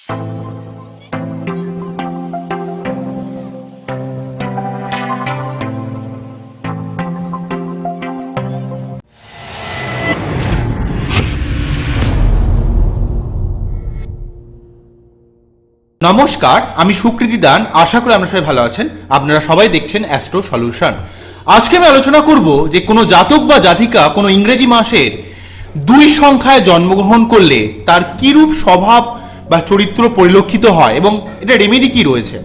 নমস্কার, আমি সুকৃতি দান। আশা করি আপনারা সবাই ভালো আছেন। আপনারা সবাই দেখছেন অ্যাস্ট্রো সলিউশন। আজকে আমি আলোচনা করব যে কোনো জাতক বা জাতিকা কোনো ইংরেজি মাসের 2 সংখ্যায় জন্মগ্রহণ করলে তার কিরূপ স্বভাব বা চরিত্র পরিলক্ষিত হয় এবং এটা রেমেডি কি রয়েছে,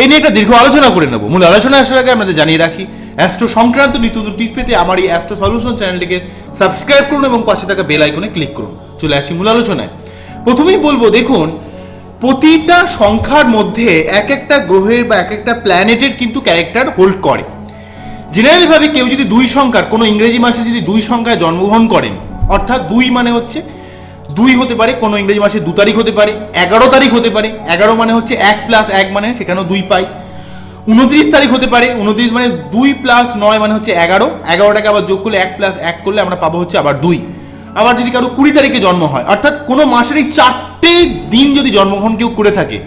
এই নিয়ে একটা দীর্ঘ আলোচনা করে নেব। মূল আলোচনা আসার আগে আপনাদের জানিয়ে রাখি, অ্যাস্ট্রো সংক্রান্ত নিত্য নতুন টিপস পেতে আমার এই অ্যাস্ট্রো সলিউশন চ্যানেলটিকে সাবস্ক্রাইব করুন এবং পাশে থাকা বেল আইকনে ক্লিক করুন। চলে আসি মূল আলোচনায়। প্রথমেই বলবো, দেখুন প্রতিটা সংখ্যার মধ্যে এক একটা গ্রহের বা এক একটা প্ল্যানেটের কিন্তু ক্যারেক্টার হোল্ড করে। জেনারেলি ভাবে কেউ যদি 2 সংখ্যার কোনো ইংরেজি মাসে যদি 2 সংখ্যায় জন্মগ্রহণ করেন, অর্থাৎ 2 মানে হচ্ছে 2 হতে পারে কোনো ইংরেজি মাসে 2 তারিখ হতে পারে, 11 তারিখ হতে পারে, 11 মানে হচ্ছে 1 + 1 মানে সেখানেও 2 পাই, 29 তারিখ হতে পারে, 29 মানে 2 + 9 মানে হচ্ছে 11, 11টাকে আবার যোগ করলে 1 + 1 করলে আমরা পাবো হচ্ছে আবার 2। আবার যদি কারো 20 তারিখে জন্ম হয়, অর্থাৎ কোনো মাসের এই 4টে দিন যদি জন্মগ্রহণ কেউ করে থাকে,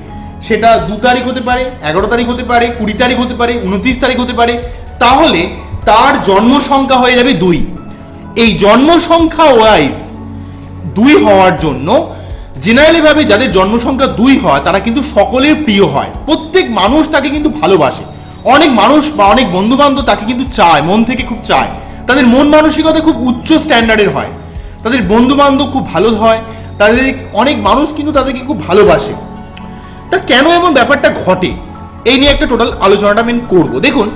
সেটা 2 তারিখ হতে পারে, 11 তারিখ হতে পারে, 20 তারিখ হতে পারে, 29 তারিখ হতে পারে, তাহলে তার জন্ম সংখ্যা হয়ে যাবে 2। এই জন্ম সংখ্যা ওয়াইজ 2 হওয়ার জন্য জেনারেলি ভাবে যাদের জন্ম সংখ্যা 2 হয় তারা কিন্তু সকলের প্রিয় হয়। প্রত্যেক মানুষ তাকে কিন্তু ভালোবাসে। অনেক মানুষ বা অনেক বন্ধু বান্ধব তাকে কিন্তু চায়, মন থেকে খুব চায়। তাদের মন মানসিকতা খুব উচ্চ স্ট্যান্ডার্ডের হয়, তাদের বন্ধু বান্ধব খুব ভালো হয়, তাদের অনেক মানুষ কিন্তু তাদেরকে খুব ভালোবাসে। তা কেন এমন ব্যাপারটা ঘটে, এই নিয়ে একটা টোটাল আলোচনাটা আমি করবো। দেখুন,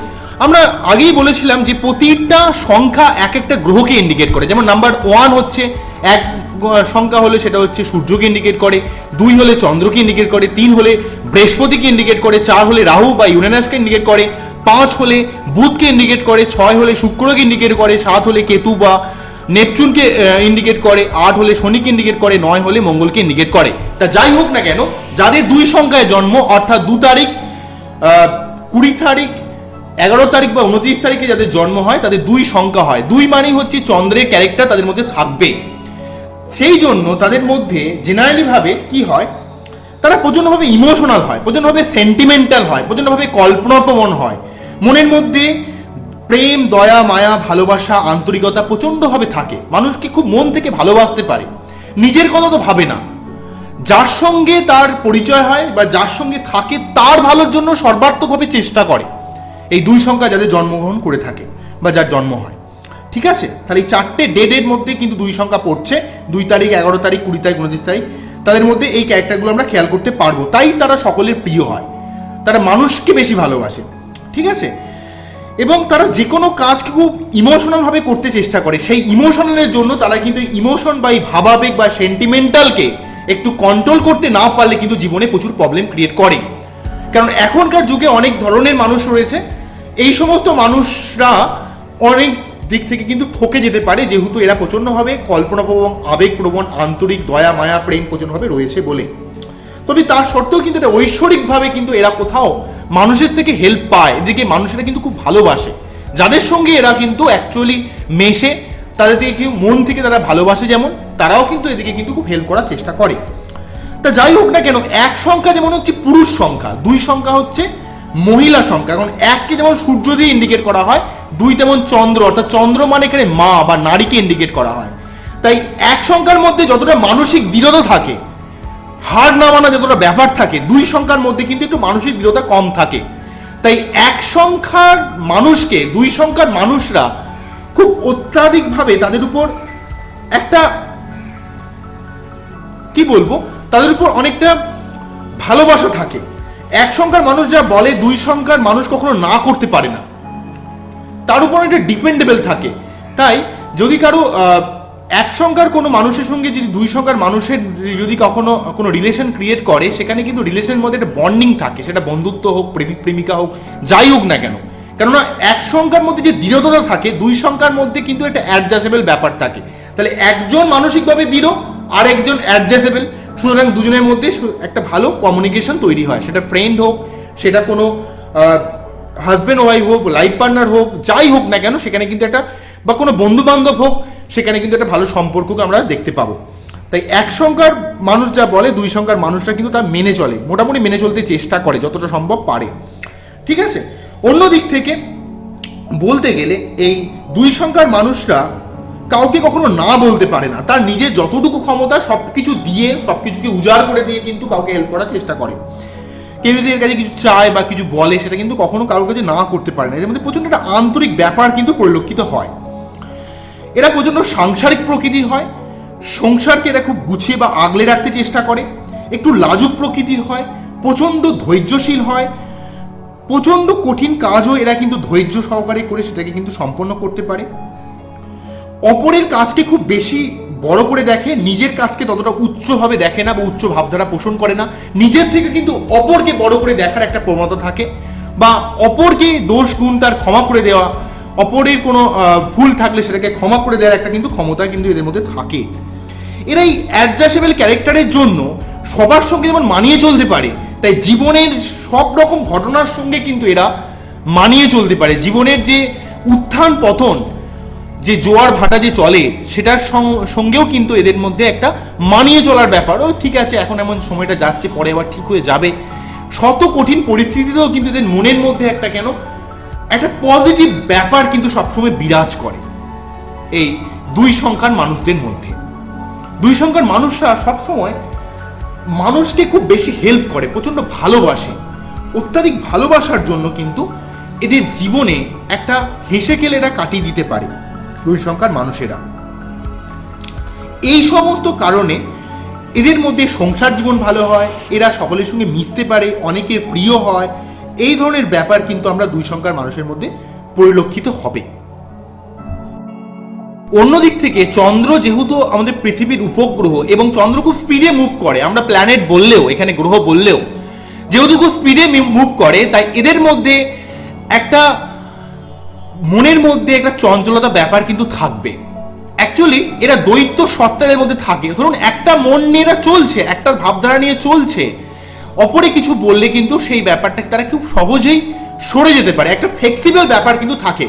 আমরা আগেই বলেছিলাম যে প্রতিটা সংখ্যা এক একটা গ্রহকে ইন্ডিকেট করে। যেমন নাম্বার 1 হচ্ছে এক সংখ্যা হলে সেটা হচ্ছে সূর্যকে ইন্ডিকেট করে, 2 হলে চন্দ্রকে ইন্ডিকেট করে, 3 হলে বৃহস্পতিকে ইন্ডিকেট করে, 4 হলে রাহু বা ইউরেনাসকে ইন্ডিকেট করে, 5 হলে বুধকে ইন্ডিকেট করে, 6 হলে শুক্রকে ইন্ডিকেট করে, 7 হলে কেতু বা নেপচুনকে ইন্ডিকেট করে, 8 হলে শনিকে ইন্ডিকেট করে, 9 হলে মঙ্গলকে ইন্ডিকেট করে। তা যাই হোক না কেন, যাদের 2 সংখ্যায় জন্ম, অর্থাৎ 2 তারিখ, 20 তারিখ, 11 তারিখ বা 29 তারিখে যাদের জন্ম হয় তাদের 2 সংখ্যা হয়। 2 মানেই হচ্ছে চন্দ্রের ক্যারেক্টার তাদের মধ্যে থাকবে। সেই জন্য তাদের মধ্যে জেনারেলি ভাবে কি হয়, তারা প্রচণ্ডভাবে ইমোশনাল হয়, প্রচণ্ডভাবে সেন্টিমেন্টাল হয়, প্রচণ্ডভাবে কল্পনাপ্রবণ হয়। মনের মধ্যে প্রেম, দয়া, মায়া, ভালোবাসা, আন্তরিকতা প্রচণ্ডভাবে থাকে। মানুষকে খুব মন থেকে ভালোবাসতে পারে, নিজের কথা তো ভাবে না। যার সঙ্গে তার পরিচয় হয় বা যার সঙ্গে থাকে তার ভালোর জন্য সর্বাত্মকভাবে চেষ্টা করে। এই 2 সংখ্যা যাদের জন্মগ্রহণ করে থাকে বা যার জন্ম হয়, ঠিক আছে? তাহলে এই 4টে ডেটের মধ্যে কিন্তু 2 সংখ্যা পড়ছে। 2 তারিখ, 11 তারিখ, 20 তারিখ, 29 তারিখ, তাদের মধ্যে এই ক্যারেক্টারগুলো আমরা খেয়াল করতে পারবো। তাই তারা সকলের প্রিয় হয়, তারা মানুষকে বেশি ভালোবাসে, ঠিক আছে? এবং তারা যে কোনো কাজকে খুব ইমোশনালভাবে করতে চেষ্টা করে। সেই ইমোশনালের জন্য তারা কিন্তু ইমোশন বা এই ভাবাবেগ বা সেন্টিমেন্টালকে একটু কন্ট্রোল করতে না পারলে কিন্তু জীবনে প্রচুর প্রবলেম ক্রিয়েট করে। কারণ এখনকার যুগে অনেক ধরনের মানুষ রয়েছে, এই সমস্ত মানুষরা অনেক দিক থেকে কিন্তু ঠকে যেতে পারে, যেহেতু এরা প্রচণ্ডভাবে কল্পনাপ্রবণ, আবেগপ্রবণ, আন্তরিক, দয়া, মায়া, প্রেম প্রচণ্ডভাবে রয়েছে বলে। তবে তার সত্ত্বেও কিন্তু এটা ঐশ্বরিকভাবে কিন্তু এরা কোথাও মানুষের থেকে হেল্প পায়। এদিকে মানুষেরা কিন্তু খুব ভালোবাসে যাদের সঙ্গে এরা কিন্তু অ্যাকচুয়ালি মেশে, তাদের থেকে কেউ মন থেকে তারা ভালোবাসে, যেমন তারাও কিন্তু এদিকে কিন্তু খুব হেল্প করার চেষ্টা করে। তা যাই হোক না কেন, 1 সংখ্যা যেমন হচ্ছে পুরুষ সংখ্যা, 2 সংখ্যা হচ্ছে মহিলা সংখ্যা। এখন 1কে যেমন সূর্য দিয়ে ইন্ডিকেট করা হয়, 2 তেমন চন্দ্র, অর্থাৎ চন্দ্র মানে এখানে মা বা নারীকে ইন্ডিকেট করা হয়। তাই 1 সংখ্যার মধ্যে যতটা মানসিক দৃঢ়তা থাকে, হার না মানা যতটা ব্যাপার থাকে, 2 সংখ্যার মধ্যে কিন্তু একটু মানসিক দৃঢ়তা কম থাকে। তাই 1 সংখ্যার মানুষকে 2 সংখ্যার মানুষরা খুব অত্যাধিকভাবে তাদের উপর একটা কি বলবো, তাদের উপর অনেকটা ভালোবাসা থাকে। 1 সংখ্যার মানুষ যা বলে 2 সংখ্যার মানুষ কখনো না করতে পারে না, তার উপর একটা ডিপেন্ডেবল থাকে। তাই যদি কারো 1 সংখ্যার কোনো মানুষের সঙ্গে যদি 2 সংখ্যার মানুষের যদি কখনো কোনো রিলেশন ক্রিয়েট করে, সেখানে কিন্তু রিলেশনের মধ্যে একটা বন্ডিং থাকে, সেটা বন্ধুত্ব হোক, প্রেমিক প্রেমিকা হোক, যাই হোক না কেন। কেননা 1 সংখ্যার মধ্যে যে দৃঢ়তা থাকে, 2 সংখ্যার মধ্যে কিন্তু একটা অ্যাডজাস্টেবল ব্যাপার থাকে। তাহলে একজন মানসিকভাবে দৃঢ় আর একজন অ্যাডজাস্টেবল, সুতরাং দুজনের মধ্যে একটা ভালো কমিউনিকেশন তৈরি হয়। সেটা ফ্রেন্ড হোক, সেটা কোনো হাজব্যান্ড ওয়াইফ হোক, লাইফ পার্টনার হোক, যাই হোক না কেন, সেখানে কিন্তু একটা বা কোনো বন্ধু বান্ধব হোক, সেখানে কিন্তু একটা ভালো সম্পর্ককে আমরা দেখতে পাবো। তাই এক সংখ্যার মানুষ যা বলে দুই সংখ্যার মানুষরা কিন্তু তা মেনে চলে, মোটামুটি মেনে চলতে চেষ্টা করে যতটা সম্ভব পারে। ঠিক আছে, অন্য দিক থেকে বলতে গেলে এই দুই সংখ্যার মানুষরা কাউকে কখনো না বলতে পারে না, তার নিজের যতটুকু ক্ষমতা সবকিছু দিয়ে, সবকিছুকে উজাড় করে দিয়ে কিন্তু কাউকে হেল্প করার চেষ্টা করে। কেউ যদি এর কাছে কিছু চায় বা কিছু বলে সেটা কিন্তু কখনো কারোর কাছে না করতে পারে না। এর মধ্যে প্রচণ্ড একটা আন্তরিক ব্যাপার কিন্তু পরিলক্ষিত হয়। এরা প্রচণ্ড সাংসারিক প্রকৃতির হয়, সংসারকে এরা খুব গুছিয়ে বা আগলে রাখতে চেষ্টা করে, একটু লাজুক প্রকৃতির হয়, প্রচণ্ড ধৈর্যশীল হয়, প্রচণ্ড কঠিন কাজও এরা কিন্তু ধৈর্য সহকারে করে সেটাকে কিন্তু সম্পন্ন করতে পারে। অপরের কাজকে খুব বেশি বড় করে দেখে, নিজের কাজকে ততটা উচ্চভাবে দেখে না বা উচ্চ ভাবধারা পোষণ করে না। নিজের থেকে কিন্তু অপরকে বড় করে দেখার একটা প্রবণতা থাকে, বা অপরকে দোষ গুণ তার ক্ষমা করে দেওয়া, অপরের কোনো ভুল থাকলে সেটাকে ক্ষমা করে দেওয়ার একটা কিন্তু ক্ষমতা কিন্তু এদের মধ্যে থাকে। এরা এই অ্যাডজাস্টেবল ক্যারেক্টারের জন্য সবার সঙ্গে যেমন মানিয়ে চলতে পারে, তাই জীবনের সব রকম ঘটনার সঙ্গে কিন্তু এরা মানিয়ে চলতে পারে। জীবনের যে উত্থান পতন, যে জোয়ার ভাটা যে চলে, সেটার সঙ্গেও কিন্তু এদের মধ্যে একটা মানিয়ে চলার ব্যাপার। ও ঠিক আছে, এখন এমন সময়টা যাচ্ছে, পরে আবার ঠিক হয়ে যাবে। শত কঠিন পরিস্থিতিতেও কিন্তু এদের মনের মধ্যে একটা একটা পজিটিভ ব্যাপার কিন্তু সবসময় বিরাজ করে এই দুই সংখ্যার মানুষদের মধ্যে। দুই সংখ্যার মানুষরা সবসময় মানুষকে খুব বেশি হেল্প করে, প্রচণ্ড ভালোবাসে। অত্যাধিক ভালোবাসার জন্য কিন্তু এদের জীবনে একটা হেসে খেলে এরা কাটিয়ে দিতে পারে দুই সংখ্যার মানুষেরা। এই সমস্ত কারণে এদের মধ্যে সংসার জীবন ভালো হয়, এরা সকলের সঙ্গে মিশতে পারে, অনেকের প্রিয় হয়। এই ধরনের ব্যাপার কিন্তু আমরা দুই সংখ্যার মানুষের মধ্যে পরিলক্ষিত হবে। অন্যদিক থেকে চন্দ্র যেহেতু আমাদের পৃথিবীর উপগ্রহ এবং চন্দ্র খুব স্পিডে মুভ করে, আমরা প্ল্যানেট বললেও, এখানে গ্রহ বললেও যেহেতু খুব স্পিডে মুভ করে, তাই এদের মধ্যে একটা মনের মধ্যে একটা চঞ্চলতা ব্যাপার কিন্তু থাকবে। অ্যাকচুয়ালি এরা দ্বৈত সত্তাদের মধ্যে থাকে। ধরুন একটা মন নিয়ে এরা চলছে, একটা ভাবধারা নিয়ে চলছে, অপরে কিছু বললে কিন্তু সেই ব্যাপারটাকে তারা খুব সহজেই সরে যেতে পারে। একটা ফ্লেক্সিবল ব্যাপার কিন্তু থাকে,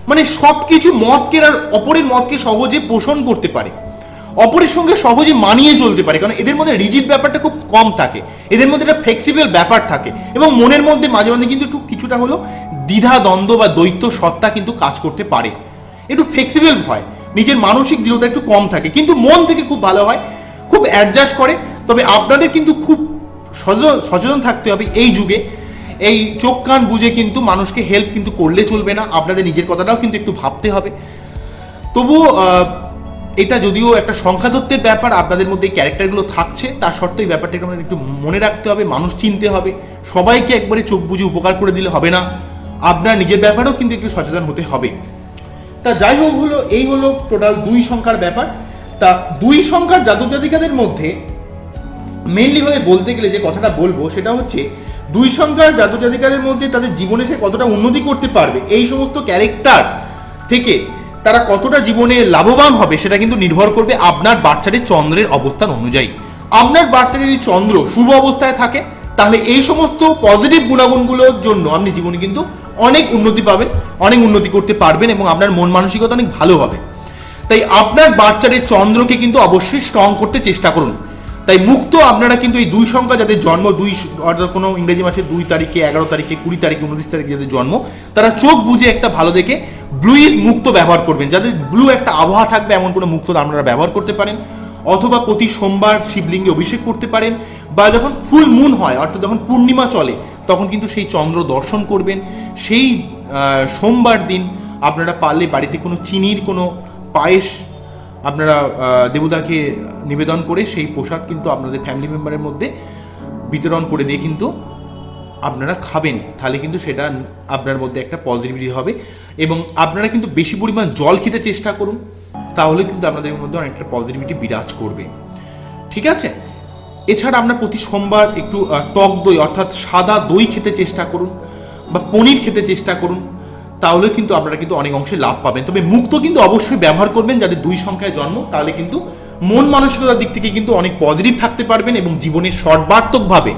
মানে সব কিছু মতকে আর অপরের মতকে সহজে পোষণ করতে পারে, অপরের সঙ্গে সহজে মানিয়ে চলতে পারে, কারণ এদের মধ্যে রিজিড ব্যাপারটা খুব কম থাকে, এদের মধ্যে একটা ফ্লেক্সিবল ব্যাপার থাকে। এবং মনের মধ্যে মাঝে মাঝে কিন্তু একটু কিছুটা হলো দ্বিধা দ্বন্দ্ব বা দ্বৈত সত্তা কিন্তু কাজ করতে পারে, একটু ফ্লেক্সিবল হয়, নিজের মানসিক দৃঢ়তা একটু কম থাকে, কিন্তু মন থেকে খুব ভালো হয়, খুব অ্যাডজাস্ট করে। তবে আপনাদের কিন্তু খুব সচেতন থাকতে হবে এই যুগে। এই চোখ কান বুঝে কিন্তু মানুষকে হেল্প কিন্তু করলে চলবে না, আপনাদের নিজের কথাটাও কিন্তু একটু ভাবতে হবে। তবুও এটা যদিও একটা সংখ্যাতত্ত্বের ব্যাপার, আপনাদের মধ্যে এই ক্যারেক্টারগুলো থাকছে, তার সত্ত্বেও এই ব্যাপারটা আমাদের একটু মনে রাখতে হবে, মানুষ চিনতে হবে। সবাইকে একবারে চোখ বুঝে উপকার করে দিলে হবে না, আপনার নিজের ব্যাপারেও কিন্তু একটু সচেতন হতে হবে। তা যাই হোক, এই হলো টোটাল দুই সংখ্যার ব্যাপার। তা দুই সংখ্যার জাতক জাতিকাদের মধ্যে মেইনলি ভাবে বলতে গেলে যে কথাটা বলবো সেটা হচ্ছে, দুই সংখ্যার জাতক জাতিকাদের মধ্যে তাদের জীবনে সে কতটা উন্নতি করতে পারবে, এই সমস্ত ক্যারেক্টার থেকে তারা কতটা জীবনে লাভবান হবে, সেটা কিন্তু নির্ভর করবে আপনার বাচ্চাটির চন্দ্রের অবস্থান অনুযায়ী। আপনার বাচ্চাটি যদি চন্দ্র শুভ অবস্থায় থাকে, তাহলে এই সমস্ত পজিটিভ গুণাগুণগুলোর জন্য আপনি জীবনে কিন্তু অনেক উন্নতি পাবেন, অনেক উন্নতি করতে পারবেন এবং আপনার মন মানসিকতা অনেক ভালো হবে। তাই আপনার বাচ্চাটির চন্দ্রকে কিন্তু অবশ্যই স্ট্রং করতে চেষ্টা করুন। তাই মুক্ত আপনারা কিন্তু এই দুই সংখ্যা যাদের জন্ম, অর্থাৎ কোনো ইংরেজি মাসের 2 তারিখে, 11 তারিখে, 20 তারিখে, 29 তারিখে যাদের জন্ম, তারা চোখ বুঝে একটা ভালো দেখে ব্লুইশ মুক্ত ব্যবহার করবেন। যাদের ব্লু একটা আবহাওয়া থাকবে এমন কোনো মুক্ত আপনারা ব্যবহার করতে পারেন, অথবা প্রতি সোমবার শিবলিঙ্গে অভিষেক করতে পারেন, বা যখন ফুল মুন হয় অর্থাৎ যখন পূর্ণিমা চলে তখন কিন্তু সেই চন্দ্র দর্শন করবেন। সেই সোমবার দিন আপনারা পারলে বাড়িতে কোনো চিনির কোনো পায়েস আপনারা দেবতাকে নিবেদন করে সেই প্রসাদ কিন্তু আপনাদের ফ্যামিলি মেম্বারের মধ্যে বিতরণ করে দিয়ে কিন্তু আপনারা খাবেন। তাহলে কিন্তু সেটা আপনার মধ্যে একটা পজিটিভিটি হবে। এবং আপনারা কিন্তু বেশি পরিমাণ জল খেতে চেষ্টা করুন, তাহলে কিন্তু আপনাদের মধ্যে অনেকটা পজিটিভিটি বিরাজ করবে। ঠিক আছে, এছাড়া আপনার প্রতি সোমবার একটু টক দই অর্থাৎ সাদা দই খেতে চেষ্টা করুন, বা পনির খেতে চেষ্টা করুন, তাহলে কিন্তু আপনারা কিন্তু অনেক অংশে লাভ পাবেন। তবে মুক্ত কিন্তু অবশ্যই ব্যবহার করবেন যাদের 2 সংখ্যায় জন্ম, তাহলে কিন্তু মন মানসিকতার দিক থেকে কিন্তু অনেক পজিটিভ থাকতে পারবেন এবং জীবনের সর্বাত্মকভাবে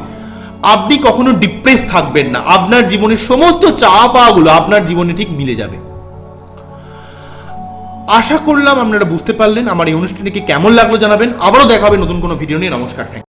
আপনি কখনো ডিপ্রেস থাকবেন না। আপনার জীবনের সমস্ত চাওয়া পাওয়াগুলো আপনার জীবনে ঠিক মিলে যাবে। আশা করলাম আপনারা বুঝতে পারলেন। আমার এই অনুষ্ঠানটিকে কেমন লাগলো জানাবেন। আবারও দেখা হবে নতুন কোনো ভিডিও নিয়ে। নমস্কার।